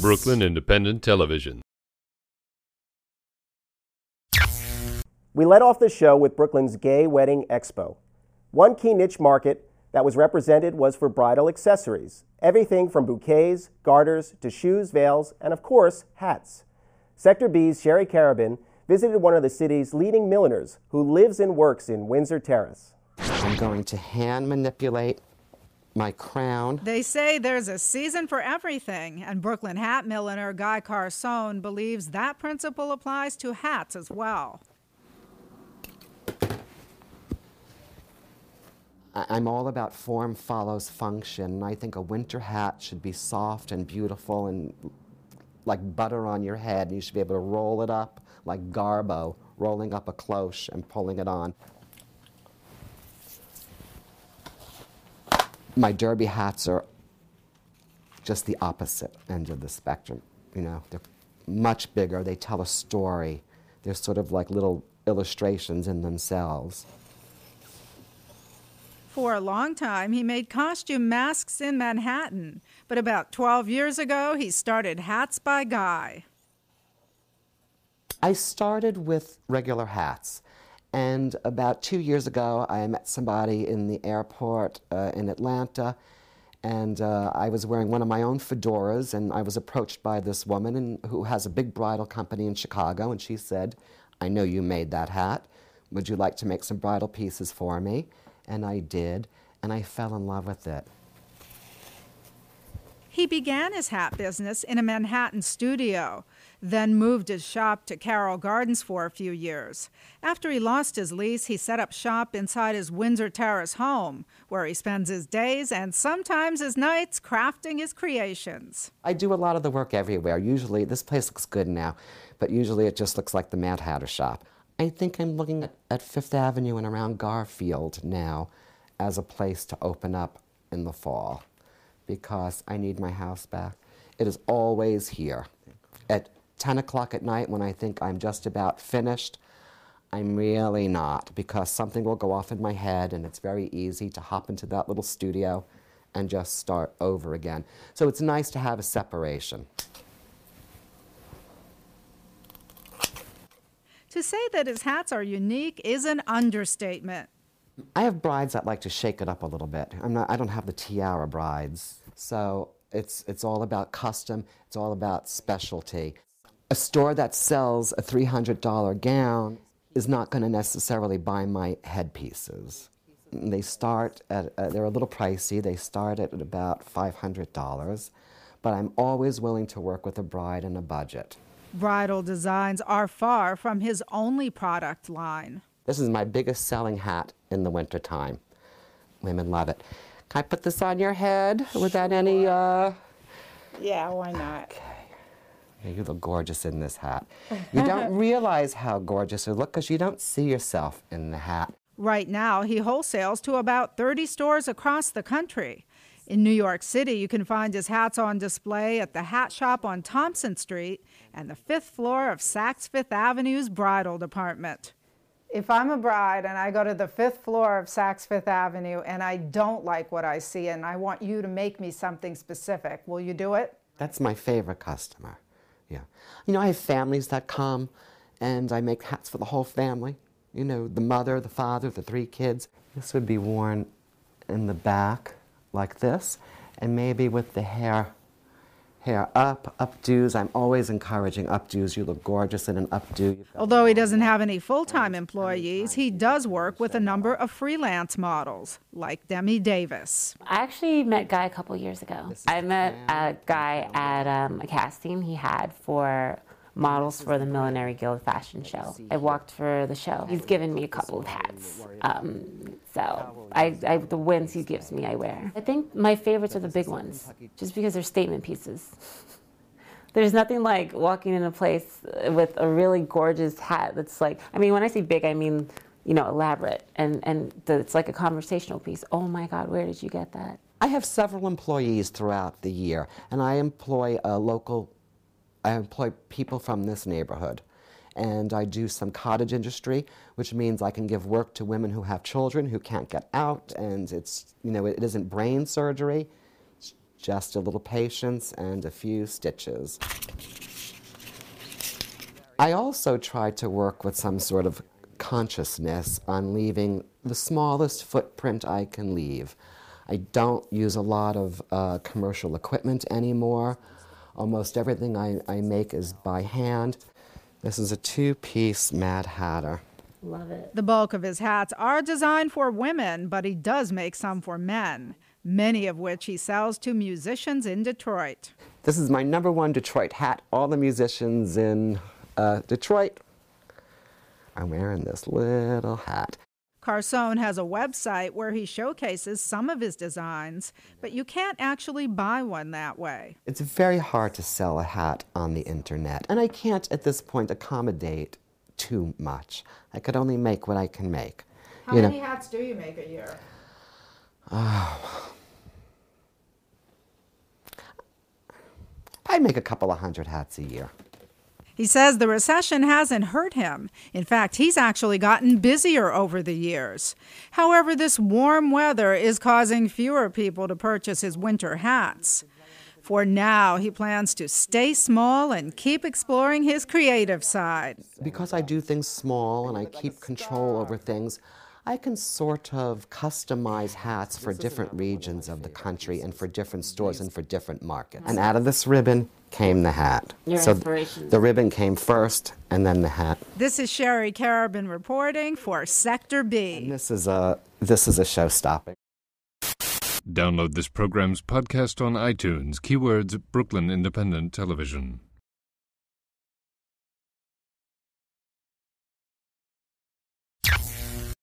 Brooklyn Independent Television. We led off the show with Brooklyn's Gay Wedding Expo. One key niche market that was represented was for bridal accessories, everything from bouquets, garters, to shoes, veils, and of course, hats. Sector B's Sherry Carabin visited one of the city's leading milliners who lives and works in Windsor Terrace. I'm going to hand manipulate my crown. They say there's a season for everything, and Brooklyn hat milliner Guy Carson believes that principle applies to hats as well. I'm all about form follows function. I think a winter hat should be soft and beautiful and like butter on your head. You should be able to roll it up like Garbo, rolling up a cloche and pulling it on. My derby hats are just the opposite end of the spectrum. You know, they're much bigger. They tell a story. They're sort of like little illustrations in themselves. For a long time, he made costume masks in Manhattan, but about 12 years ago, he started Hats by Guy. I started with regular hats, and about 2 years ago, I met somebody in the airport in Atlanta, and I was wearing one of my own fedoras, and I was approached by this woman who has a big bridal company in Chicago, and she said, "I know you made that hat. Would you like to make some bridal pieces for me?" And I did, and I fell in love with it. He began his hat business in a Manhattan studio, then moved his shop to Carroll Gardens for a few years. After he lost his lease, he set up shop inside his Windsor Terrace home, where he spends his days and sometimes his nights crafting his creations. I do a lot of the work everywhere. Usually, this place looks good now, but usually it just looks like the Mad Hatter shop. I think I'm looking at Fifth Avenue and around Garfield now as a place to open up in the fall because I need my house back. It is always here. At 10 o'clock at night when I think I'm just about finished, I'm really not because something will go off in my head and it's very easy to hop into that little studio and just start over again. So it's nice to have a separation. To say that his hats are unique is an understatement. I have brides that like to shake it up a little bit. I don't have the tiara brides. So it's all about custom, it's all about specialty. A store that sells a $300 gown is not going to necessarily buy my headpieces. They start at, they're a little pricey, they start at about $500, but I'm always willing to work with a bride and a budget. Bridal designs are far from his only product line. This is my biggest selling hat in the wintertime. Women love it. Can I put this on your head without any, Yeah, why not? Okay. Yeah, you look gorgeous in this hat. You don't realize how gorgeous you look because you don't see yourself in the hat. Right now, he wholesales to about 30 stores across the country. In New York City, you can find his hats on display at the Hat Shop on Thompson Street and the 5th floor of Saks Fifth Avenue's bridal department. If I'm a bride and I go to the 5th floor of Saks Fifth Avenue and I don't like what I see and I want you to make me something specific, will you do it? That's my favorite customer, yeah. You know, I have families that come and I make hats for the whole family. You know, the mother, the father, the 3 kids. This would be worn in the back like this, and maybe with the hair up, updos. I'm always encouraging updos. You look gorgeous in an updo. Although he doesn't have any full-time employees, he does work with a number of freelance models, like Demi Davis. I actually met Guy a couple years ago. I met a guy at a casting he had for models for the Millinery Guild fashion show. I walked for the show. He's given me a couple of hats. So the ones he gives me, I wear. I think my favorites are the big ones, just because they're statement pieces. There's nothing like walking in a place with a really gorgeous hat that's like, I mean, when I say big, I mean, you know, elaborate. And it's like a conversational piece. Oh my God, where did you get that? I have several employees throughout the year, and I employ people from this neighborhood. And I do some cottage industry, which means I can give work to women who have children who can't get out, and it's, you know, it isn't brain surgery, it's just a little patience and a few stitches. I also try to work with some sort of consciousness on leaving the smallest footprint I can leave. I don't use a lot of commercial equipment anymore. Almost everything I make is by hand. This is a two-piece Mad Hatter. Love it. The bulk of his hats are designed for women, but he does make some for men, many of which he sells to musicians in Detroit. This is my #1 Detroit hat. All the musicians in Detroit are wearing this little hat. Carson has a website where he showcases some of his designs, but you can't actually buy one that way. It's very hard to sell a hat on the internet, and I can't at this point accommodate too much. I could only make what I can make. How many hats do you make a year? I make a couple of hundred hats a year. He says the recession hasn't hurt him. In fact, he's actually gotten busier over the years. However, this warm weather is causing fewer people to purchase his winter hats. For now, he plans to stay small and keep exploring his creative side. Because I do things small and I keep control over things, I can sort of customize hats for different regions of the country and for different stores and for different markets. And out of this ribbon came the hat. Your inspiration. The ribbon came first and then the hat. This is Sherry Carabin reporting for Sector B. And this is a show-stopping. Download this program's podcast on iTunes. Keywords Brooklyn Independent Television.